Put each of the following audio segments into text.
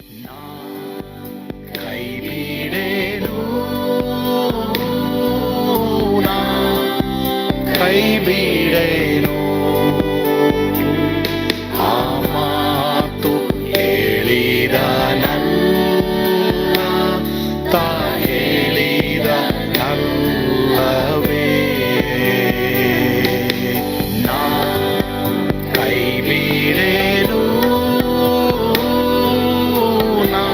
ಕೈ ಬಿಡೇನು, ಕೈ ಬಿಡೇನು, ಆ ಮಾತು ಹೇಳಿದ ತಾ ಹೇಳಿದ ನಲ್ಲವೇ. ನಾ ಕೈ ಬಿಡೇನು, ನಾ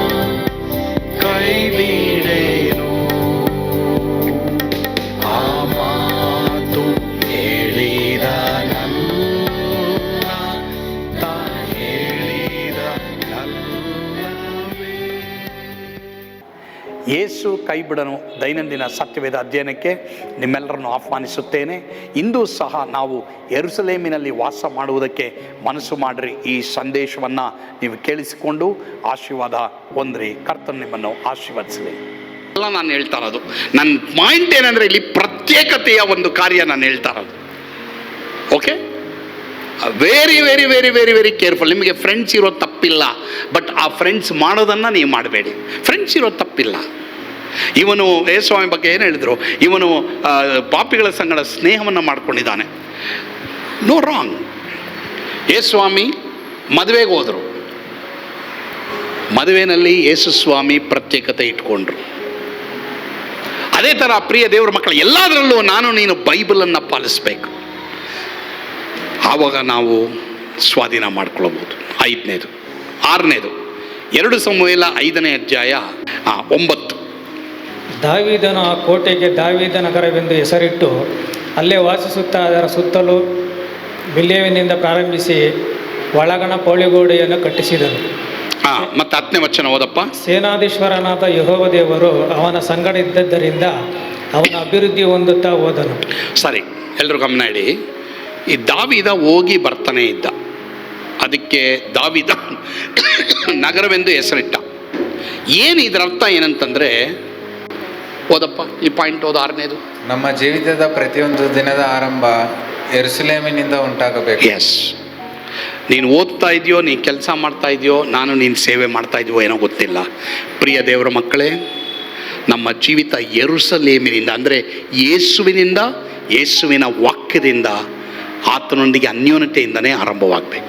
ಕೈ ಬಿಡೇನು, ಆ ಮಾತು ಹೇಳಿದ ತಾ ಹೇಳಿದ ನಲ್ಲವೇ. ಯೇಸು ಕೈ ಬಿಡನು ದೈನಂದಿನ ಸತ್ಯವೇದ ಅಧ್ಯಯನಕ್ಕೆ ನಿಮ್ಮೆಲ್ಲರನ್ನು ಆಹ್ವಾನಿಸುತ್ತೇನೆ. ಇಂದು ಸಹ ನಾವು ಯೆರೂಸಲೇಮಿನಲ್ಲಿ ವಾಸ ಮಾಡುವುದಕ್ಕೆ ಮನಸ್ಸು ಮಾಡಿರಿ. ಈ ಸಂದೇಶವನ್ನು ನೀವು ಕೇಳಿಸಿಕೊಂಡು ಆಶೀರ್ವಾದ ಹೊಂದಿರಿ. ಕರ್ತನು ನಿಮ್ಮನ್ನು ಆಶೀರ್ವದಿಸಲಿ. ಎಲ್ಲ ನಾನು ಹೇಳ್ತಾ ಇರೋದು, ನನ್ನ ಪಾಯಿಂಟ್ ಏನಂದರೆ ಇಲ್ಲಿ ಪ್ರತ್ಯೇಕತೆಯ ಒಂದು ಕಾರ್ಯ ನಾನು ಹೇಳ್ತಾ ಇರೋದು. Okay, very very very very very careful. ನಿಮಗೆ ಫ್ರೆಂಡ್ಸ್ ಇರೋದು ತಪ್ಪಿಲ್ಲ, ಬಟ್ ಆ ಫ್ರೆಂಡ್ಸ್ ಮಾಡೋದನ್ನು ನೀವು ಮಾಡಬೇಡಿ. ಫ್ರೆಂಡ್ಸ್ ಇರೋದು ತಪ್ಪಿಲ್ಲ. ಇವನು ಯೇಸುಸ್ವಾಮಿ ಬಗ್ಗೆ ಏನು ಹೇಳಿದ್ರು, ಇವನು ಪಾಪಿಗಳ ಸಂಗಡ ಸ್ನೇಹವನ್ನು ಮಾಡ್ಕೊಂಡಿದ್ದಾನೆ. No wrong. ಯೇಸುಸ್ವಾಮಿ ಮದುವೆಗೆ ಹೋದರು. ಮದುವೆಯಲ್ಲಿ ಯೇಸುಸ್ವಾಮಿ ಪ್ರತ್ಯೇಕತೆ ಇಟ್ಕೊಂಡ್ರು. ಅದೇ ಥರ ಪ್ರಿಯ ದೇವರ ಮಕ್ಕಳು, ಎಲ್ಲದರಲ್ಲೂ ನಾನು ನೀನು ಬೈಬಲನ್ನು ಪಾಲಿಸಬೇಕು. ಆವಾಗ ನಾವು ಸ್ವಾಧೀನ ಮಾಡ್ಕೊಳ್ಬೋದು. 5ನೇದು 6ನೇದು 2 ಸಮುವೇಲ 5ನೇ ಅಧ್ಯಾಯ 9. ದಾವೀದನು ಆ ಕೋಟೆಗೆ ದಾವೀದ ನಗರವೆಂದು ಹೆಸರಿಟ್ಟು ಅಲ್ಲೇ ವಾಸಿಸುತ್ತಾ ಅದರ ಸುತ್ತಲೂ ಬಿಲ್ಲೇವಿನಿಂದ ಪ್ರಾರಂಭಿಸಿ ಒಳಗಣ ಪೌಳಿಗೋಡೆಯನ್ನು ಕಟ್ಟಿಸಿದನು. ಮತ್ತೆ 10ನೇ ವಚನ ಓದಪ್ಪ. ಸೇನಾಧೀಶ್ವರನಾದ ಯೆಹೋವ ದೇವರು ಅವನ ಸಂಗಡ ಇದ್ದದ್ದರಿಂದ ಅವನ ಅಭಿವೃದ್ಧಿ ಹೊಂದುತ್ತಾ ಹೋದನು. ಸರಿ, ಎಲ್ಲರೂ ಗಮನ ಇಡಿ. ಈ ದಾವೀದ ಹೋಗಿ ಬರ್ತಾನೆ ಇದ್ದ, ಅದಕ್ಕೆ ದಾವೀದ ನಗರವೆಂದು ಹೆಸರಿಟ್ಟ. ಏನು ಇದರ ಅರ್ಥ ಏನಂತಂದರೆ, ಓದಪ್ಪ ಈ ಪಾಯಿಂಟ್ ಓದ 6ನೇದು. ನಮ್ಮ ಜೀವಿತದ ಪ್ರತಿಯೊಂದು ದಿನದ ಆರಂಭ ಯೆರೂಸಲೇಮಿನಿಂದ ಉಂಟಾಗಬೇಕು. ಎಸ್, ನೀನು ಓದ್ತಾ ಇದೆಯೋ, ನೀನು ಕೆಲಸ ಮಾಡ್ತಾ ಇದೆಯೋ, ನಾನು ನೀನು ಸೇವೆ ಮಾಡ್ತಾ ಇದೆಯೋ ಏನೋ ಗೊತ್ತಿಲ್ಲ. ಪ್ರಿಯ ದೇವರ ಮಕ್ಕಳೇ, ನಮ್ಮ ಜೀವಿತ ಯೆರೂಸಲೇಮಿನಿಂದ ಅಂದರೆ ಯೇಸುವಿನಿಂದ, ಯೇಸುವಿನ ವಾಕ್ಯದಿಂದ, ಆತನೊಂದಿಗೆ ಅನ್ಯೋನ್ಯತೆಯಿಂದನೇ ಆರಂಭವಾಗಬೇಕು.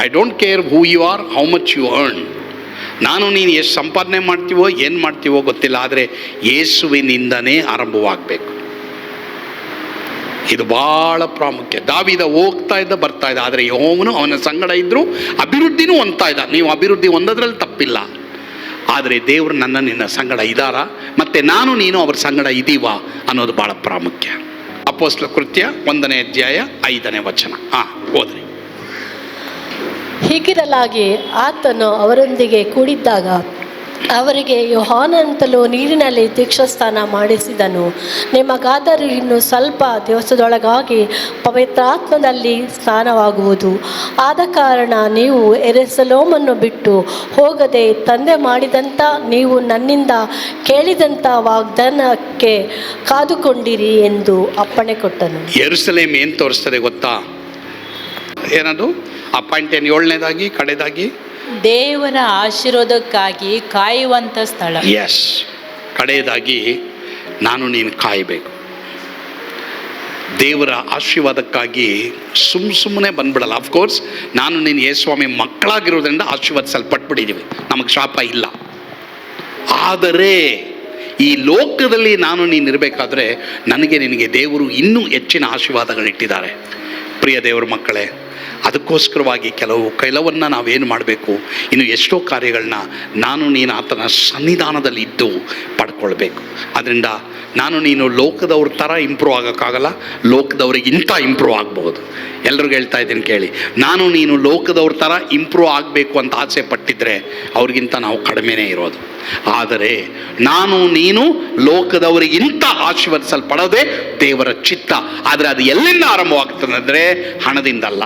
I don't care who you are, how much you earn. ನಾನು ನೀನು ಎಷ್ಟು ಸಂಪಾದನೆ ಮಾಡ್ತೀವೋ ಏನು ಮಾಡ್ತೀವೋ ಗೊತ್ತಿಲ್ಲ, ಆದರೆ ಯೇಸುವಿನಿಂದನೇ ಆರಂಭವಾಗಬೇಕು. ಇದು ಭಾಳ ಪ್ರಾಮುಖ್ಯ. ದಾವೀದ ಹೋಗ್ತಾ ಇದ್ದ ಬರ್ತಾ ಇದ್ದ, ಆದರೆ ಯೆಹೋವನು ಅವನ ಸಂಗಡ ಇದ್ದರೂ ಅಭಿವೃದ್ಧಿನೂ ಹೊಂದ್ತಾ ಇದ್ದ. ನೀವು ಅಭಿವೃದ್ಧಿ ಹೊಂದೋದ್ರಲ್ಲಿ ತಪ್ಪಿಲ್ಲ, ಆದರೆ ದೇವರು ನಿನ್ನ ಸಂಗಡ ಇದ್ದಾರಾ, ಮತ್ತು ನಾನು ನೀನು ಅವ್ರ ಸಂಗಡ ಇದ್ದೀವ ಅನ್ನೋದು ಭಾಳ ಪ್ರಾಮುಖ್ಯ. ಅಪೊಸ್ತಲ ಕೃತ್ಯ 1ನೇ ಅಧ್ಯಾಯ 5ನೇ ವಚನ. ಓದ್ರಿ. ಹೀಗಿರಲಾಗಿ ಆತನು ಅವರೊಂದಿಗೆ ಕೂಡಿದ್ದಾಗ ಅವರಿಗೆ ಯೋಹಾನಂತಲೂ ನೀರಿನಲ್ಲಿ ದೀಕ್ಷಾಸ್ನಾನ ಮಾಡಿಸಿದನು. ನಿಮಗಾದರೂ ಇನ್ನು ಸ್ವಲ್ಪ ದಿವಸದೊಳಗಾಗಿ ಪವಿತ್ರಾತ್ಮದಲ್ಲಿ ಸ್ನಾನವಾಗುವುದು. ಆದ ಕಾರಣ ನೀವು ಯೆರೂಸಲೇಮನ್ನು ಬಿಟ್ಟು ಹೋಗದೆ ತಂದೆ ಮಾಡಿದಂಥ ನೀವು ನನ್ನಿಂದ ಕೇಳಿದಂಥ ವಾಗ್ದಾನಕ್ಕೆ ಕಾದುಕೊಂಡಿರಿ ಎಂದು ಅಪ್ಪಣೆ ಕೊಟ್ಟನು. ಯೆರೂಸಲೇಮ್ ಏನು ತೋರಿಸ್ತದೆ ಗೊತ್ತಾ? ಏನದು ಆ ಪಾಯಿಂಟ್ ಏನು? 7ನೇದಾಗಿ ಕಡೆದಾಗಿ ದೇವರ ಆಶೀರ್ವಾದಕ್ಕಾಗಿ ಕಾಯುವಂಥ ಸ್ಥಳ. ಎಸ್, ಕಡೆಯದಾಗಿ ನಾನು ನೀನು ಕಾಯಬೇಕು. ದೇವರ ಆಶೀರ್ವಾದಕ್ಕಾಗಿ ಸುಮ್ಮನೆ ಬಂದ್ಬಿಡಲ್ಲ. ಅಫ್ಕೋರ್ಸ್ ನಾನು ನೀನು ಯೇಸುಸ್ವಾಮಿ ಮಕ್ಕಳಾಗಿರೋದ್ರಿಂದ ಆಶೀರ್ವಾದಿಸಲ್ಪಟ್ಬಿಟ್ಟಿದ್ದೀವಿ, ನಮಗೆ ಶಾಪ ಇಲ್ಲ. ಆದರೆ ಈ ಲೋಕದಲ್ಲಿ ನಾನು ನೀನು ಇರಬೇಕಾದ್ರೆ ನನಗೆ ನಿನಗೆ ದೇವರು ಇನ್ನೂ ಹೆಚ್ಚಿನ ಆಶೀರ್ವಾದಗಳಿಟ್ಟಿದ್ದಾರೆ. ಪ್ರಿಯ ದೇವರ ಮಕ್ಕಳೇ, ಅದಕ್ಕೋಸ್ಕರವಾಗಿ ಕೆಲವನ್ನು ನಾವೇನು ಮಾಡಬೇಕು, ಇನ್ನು ಎಷ್ಟೋ ಕಾರ್ಯಗಳನ್ನ ನಾನು ನೀನು ಆತನ ಸನ್ನಿಧಾನದಲ್ಲಿ ಇದ್ದು ಪಡ್ಕೊಳ್ಬೇಕು. ಅದರಿಂದ ನಾನು ನೀನು ಲೋಕದವ್ರ ಥರ ಇಂಪ್ರೂವ್ ಆಗೋಕ್ಕಾಗಲ್ಲ, ಲೋಕದವ್ರಿಗಿಂತ ಇಂಪ್ರೂವ್ ಆಗ್ಬೋದು. ಎಲ್ರಿಗೂ ಹೇಳ್ತಾ ಇದ್ದೀನಿ ಕೇಳಿ, ನಾನು ನೀನು ಲೋಕದವ್ರ ಥರ ಇಂಪ್ರೂವ್ ಆಗಬೇಕು ಅಂತ ಆಸೆ ಪಟ್ಟಿದ್ರೆ ಅವ್ರಿಗಿಂತ ನಾವು ಕಡಿಮೆನೇ ಇರೋದು. ಆದರೆ ನಾನು ನೀನು ಲೋಕದವರಿಗಿಂತ ಆಶೀರ್ವದಿಸಲ್ಪಡೋದೇ ದೇವರ ಚಿತ್ತ. ಆದರೆ ಅದು ಎಲ್ಲಿಂದ ಆರಂಭವಾಗ್ತದೆ ಅಂದರೆ ಹಣದಿಂದಲ್ಲ.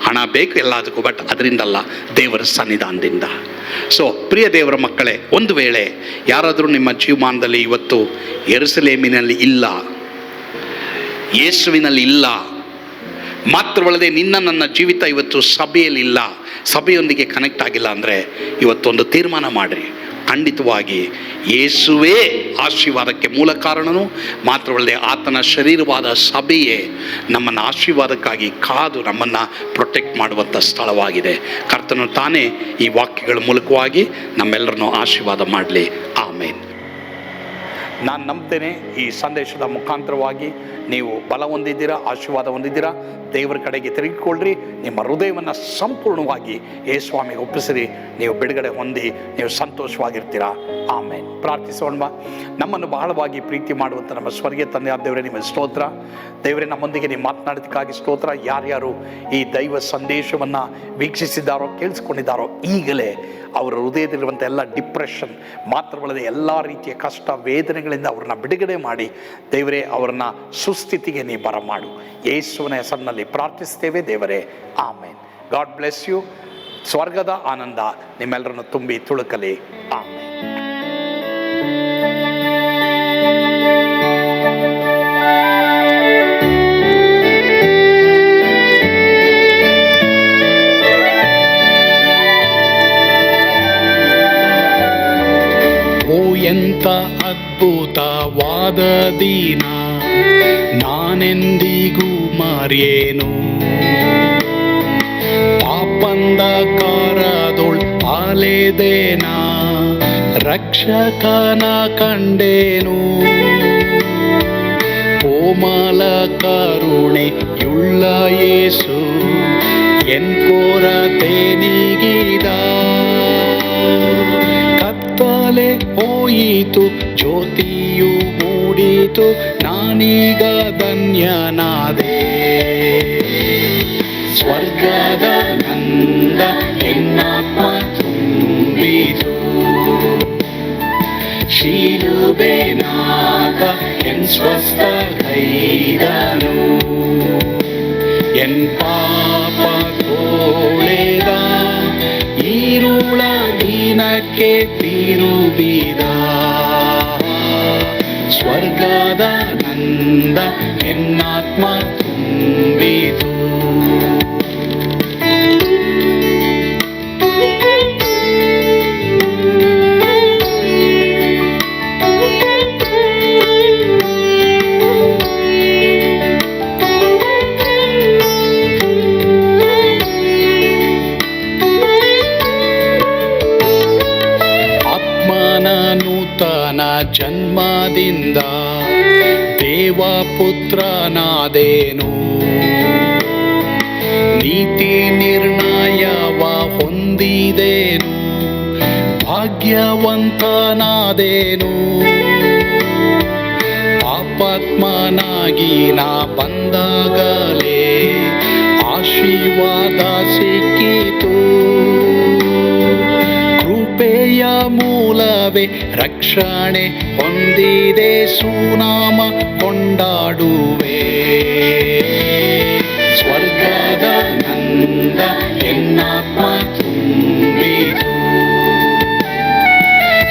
ಹಣ ಬೇಕು ಎಲ್ಲದಕ್ಕೂ, ಬಟ್ ಅದರಿಂದಲ್ಲ, ದೇವರ ಸನ್ನಿಧಾನದಿಂದ. ಸೊ ಪ್ರಿಯ ದೇವರ ಮಕ್ಕಳೇ, ಒಂದು ವೇಳೆ ಯಾರಾದರೂ ನಿಮ್ಮ ಜೀವಮಾನದಲ್ಲಿ ಇವತ್ತು ಯೆರೂಸಲೇಮಿನಲ್ಲಿ ಇಲ್ಲ, ಯೇಸುವಿನಲ್ಲಿ ಇಲ್ಲ, ಮಾತ್ರವಲ್ಲದೆ ನನ್ನ ಜೀವಿತ ಇವತ್ತು ಸಭೆಯಲ್ಲಿಲ್ಲ, ಸಭೆಯೊಂದಿಗೆ ಕನೆಕ್ಟ್ ಆಗಿಲ್ಲ ಅಂದರೆ ಇವತ್ತೊಂದು ತೀರ್ಮಾನ ಮಾಡಿರಿ. ಖಂಡಿತವಾಗಿ ಯೇಸುವೇ ಆಶೀರ್ವಾದಕ್ಕೆ ಮೂಲ ಕಾರಣನು, ಮಾತ್ರವಲ್ಲದೆ ಆತನ ಶರೀರವಾದ ಸಭೆಯೇ ನಮ್ಮನ್ನು ಆಶೀರ್ವಾದಕ್ಕಾಗಿ ಕಾದು ನಮ್ಮನ್ನು ಪ್ರೊಟೆಕ್ಟ್ ಮಾಡುವಂಥ ಸ್ಥಳವಾಗಿದೆ. ಕರ್ತನು ತಾನೇ ಈ ವಾಕ್ಯಗಳ ಮೂಲಕವಾಗಿ ನಮ್ಮೆಲ್ಲರನ್ನೂ ಆಶೀರ್ವಾದ ಮಾಡಲಿ. ಆಮೇನ್. ನಾನು ನಂಬ್ತೇನೆ ಈ ಸಂದೇಶದ ಮುಖಾಂತರವಾಗಿ ನೀವು ಬಲ ಹೊಂದಿದ್ದೀರಾ, ಆಶೀರ್ವಾದ ಹೊಂದಿದ್ದೀರಾ. ದೇವರ ಕಡೆಗೆ ತಿರುಗಿಕೊಳ್ಳ್ರಿ, ನಿಮ್ಮ ಹೃದಯವನ್ನು ಸಂಪೂರ್ಣವಾಗಿ ಯೇಸುಸ್ವಾಮಿಗೆ ಒಪ್ಪಿಸಿರಿ. ನೀವು ಬಿಡುಗಡೆ ಹೊಂದಿ ನೀವು ಸಂತೋಷವಾಗಿರ್ತೀರಾ. ಆಮೇನ್. ಪ್ರಾರ್ಥಿಸೋಣ. ನಮ್ಮನ್ನು ಬಹಳವಾಗಿ ಪ್ರೀತಿ ಮಾಡುವಂಥ ನಮ್ಮ ಸ್ವರ್ಗೀಯ ತಂದೆಯಾದ ದೇವರೇ, ನಿಮ್ಮ ಸ್ತೋತ್ರ. ದೇವರೇ, ನಮ್ಮೊಂದಿಗೆ ನೀವು ಮಾತನಾಡೋದಕ್ಕಾಗಿ ಸ್ತೋತ್ರ. ಯಾರ್ಯಾರು ಈ ದೈವ ಸಂದೇಶವನ್ನು ವೀಕ್ಷಿಸಿದ್ದಾರೋ, ಕೇಳಿಸ್ಕೊಂಡಿದ್ದಾರೋ, ಈಗಲೇ ಅವರ ಹೃದಯದಲ್ಲಿರುವಂಥ ಎಲ್ಲ ಡಿಪ್ರೆಷನ್ ಮಾತ್ರವಲ್ಲದೆ ಎಲ್ಲ ರೀತಿಯ ಕಷ್ಟ ವೇದನೆಗಳಿಂದ ಅವ್ರನ್ನ ಬಿಡುಗಡೆ ಮಾಡಿ ದೇವರೇ, ಅವರನ್ನ ಸುಸ್ಥಿತಿಗೆ ನೀ ಬರಮಾಡು. ಯೇಸುವಿನ ಹೆಸರಿನಲ್ಲಿ ಪ್ರಾರ್ಥಿಸ್ತೇವೆ ದೇವರೇ. ಆಮೇನ್. God bless you. ಸ್ವರ್ಗದ ಆನಂದ ನಿಮ್ಮೆಲ್ಲರನ್ನು ತುಂಬಿ ತುಳುಕಲಿ. ಆಮೇನ್. ಎಂಥ ಅದ್ಭುತವಾದ ದಿನ, ನಾನೆಂದಿಗೂ ಮರೆಯೇನು. ಪಾಪಂಧಕಾರದೊಳ್ ಅಲೆದೇನ, ರಕ್ಷಕನ ಕಂಡೇನು. ಕೋಮಲ ಕರುಣೆಯುಳ್ಳ ಯೇಸು ಎನ್ ಕೊರತೆ ನೀಗಿದ. ಕತ್ತಲೆ ಹೋಯಿತು, ಜ್ಯೋತಿಯು ಮೂಡಿತು, ನಾನೀಗ ಧನ್ಯನಾದೆ. ಸ್ವರ್ಗದ ನಂದ ಎನ್ನಾತ್ಮ ತುಂಬಿತು. ಶಿಲುಬೆನಾಗ ಎನ್ ಸ್ವಸ್ಥ ಕೈದನು. ಎನ್ ಪಾಪ ತೋಳೆದ, ಈರುಳ ದಿನಕ್ಕೆ ತಿರುಗಿದ. ಸ್ವರ್ಗದ ನಂದ ಎನ್ನಾತ್ಮ ತುಂಬಿತು. ಜನ್ಮದಿಂದ ದೇವಪುತ್ರನಾದೇನು. ನೀತಿ ನಿರ್ಣಯವ ಹೊಂದಿದೇನು, ಭಾಗ್ಯವಂತನಾದೇನು. ಪಾಪಾತ್ಮನಾಗಿ ನಾ ಬಂದಾಗಲೇ ಆಶೀರ್ವಾದ ಸಿಕ್ಕಿತು. ಕೃಪೆಯ ಮೂಲವೇ ರಕ್ಷಣೆ ಹೊಂದಿದೆ, ಸುನಾಮ ಕೊಂಡಾಡುವೆ. ಸ್ವರ್ಗದ ನಂದ ಎನ್ನಾತ್ಮ ತುಂಬಿತು.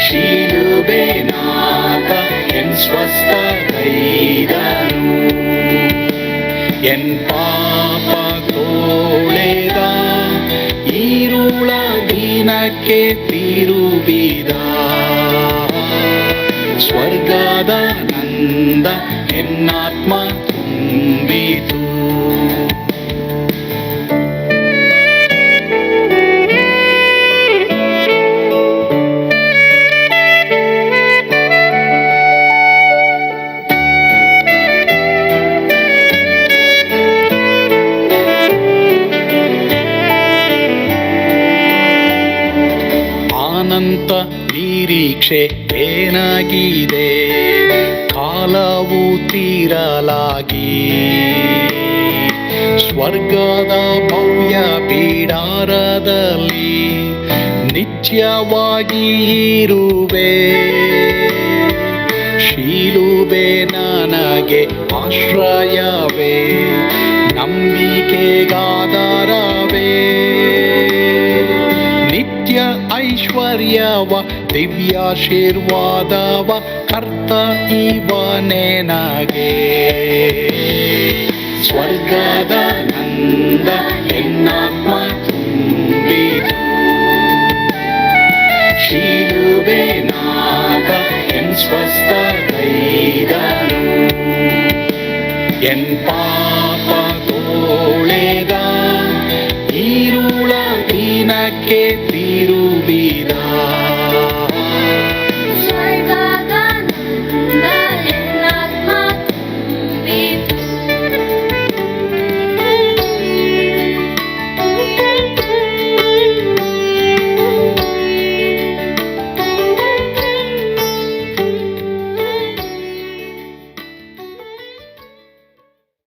ಶಿಲುಬೆನಾಗ ಎನ್ ಸ್ವಸ್ಥ ಕೈದನು. ಎನ್ ಪಾಪ ತೋಳೆದ, ಈರುಳ ದಿನಕ್ಕೆ ತಿರುಗಿದ. ಸ್ವರ್ಗದ ನಂದ ಎನ್ನಾತ್ಮ ತುಂಬಿತು. ಅನಂತ ನಿರೀಕ್ಷೆ ಏನಾಗಿದೆ, ಕಾಲವು ತೀರಲಾಗಿ. ಸ್ವರ್ಗದ ಭವ್ಯ ಬಿಡಾರದಲ್ಲಿ ನಿತ್ಯವಾಗಿ ಇರುವೆ. ಶಿಲುಬೆ ನನಗೆ ಆಶ್ರಯವೇ, ನಂಬಿಕೆಗಾಧಾರವೇ. ನಿತ್ಯ ಐಶ್ವರ್ಯವ ದಿವ್ಯಾಶೀರ್ವಾದವ ಕರ್ತ ಇವನೇ ನಗೆ. ಸ್ವರ್ಗದ ನಿಂದ ಎನ್ನಾತ್ಮ ತುಂಬಿತು. ಶಿಲುಬೆನಾದ ಎನ್ ಸ್ವಸ್ಥಗೈದನು, ಎನ್